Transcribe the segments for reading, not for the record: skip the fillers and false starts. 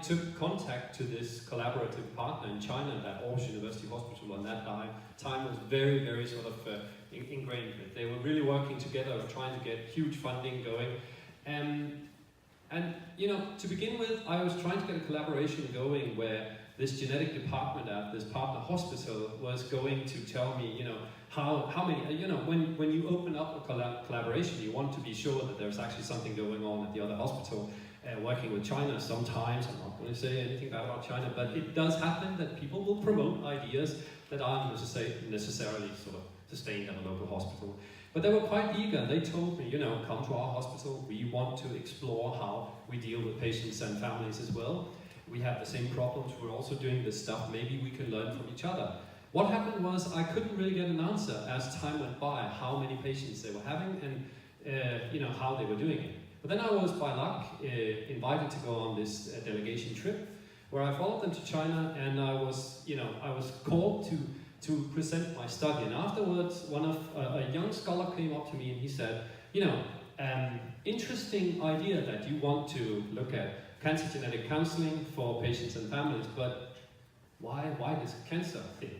took contact to this collaborative partner in China that Aarhus University Hospital on that time was very, very sort of ingrained with. They were really working together, trying to get huge funding going. And you know, to begin with, I was trying to get a collaboration going where this genetic department at this partner hospital was going to tell me, you know, how many, you know, when you open up a collaboration, you want to be sure that there's actually something going on at the other hospital. Working with China sometimes, I'm not going to say anything bad about China, but it does happen that people will promote ideas that aren't necessarily sort of sustained at a local hospital. But they were quite eager. They told me, you know, come to our hospital. We want to explore how we deal with patients and families as well. We have the same problems. We're also doing this stuff. Maybe we can learn from each other. What happened was I couldn't really get an answer as time went by, how many patients they were having and you know, how they were doing it. But then I was, by luck, invited to go on this delegation trip where I followed them to China, and I was called to present my study. And afterwards, a young scholar came up to me and he said, you know, interesting idea that you want to look at cancer genetic counseling for patients and families, but why this cancer thing?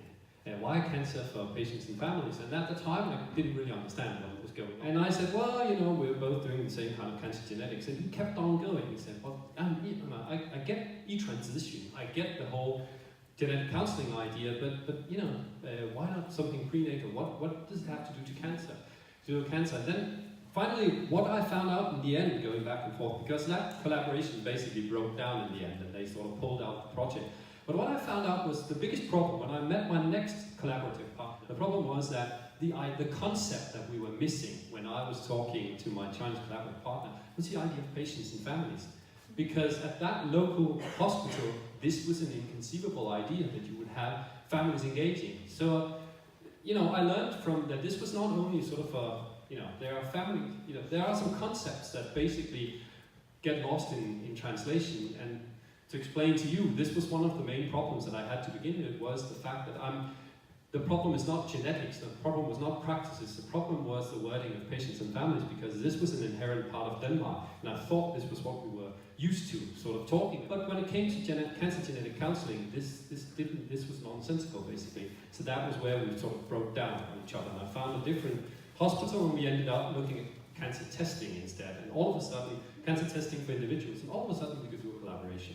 Why cancer for patients and families? And at the time, I didn't really understand what was going on. And I said, well, you know, we're both doing the same kind of cancer genetics. And he kept on going. He said, well, I get e-transition. I get the whole genetic counseling idea, but you know, why not something prenatal? What does it have to do to cancer? And then finally, what I found out in the end, going back and forth, because that collaboration basically broke down in the end, and they sort of pulled out the project. But what I found out was the biggest problem when I met my next collaborative partner. The problem was that the concept that we were missing when I was talking to my Chinese collaborative partner was the idea of patients and families. Because at that local hospital, this was an inconceivable idea that you would have families engaging. So, you know, I learned from that this was not only sort of a, you know, there are families, you know, there are some concepts that basically get lost in translation. And to explain to you, this was one of the main problems that I had to begin with, was the fact that the problem is not genetics, the problem was not practices, the problem was the wording of patients and families, because this was an inherent part of Denmark, and I thought this was what we were used to, sort of talking. But when it came to cancer genetic counseling, this was nonsensical, basically. So that was where we sort of broke down on each other, and I found a different hospital, and we ended up looking at cancer testing instead, and all of a sudden, cancer testing for individuals, and all of a sudden we could do a collaboration.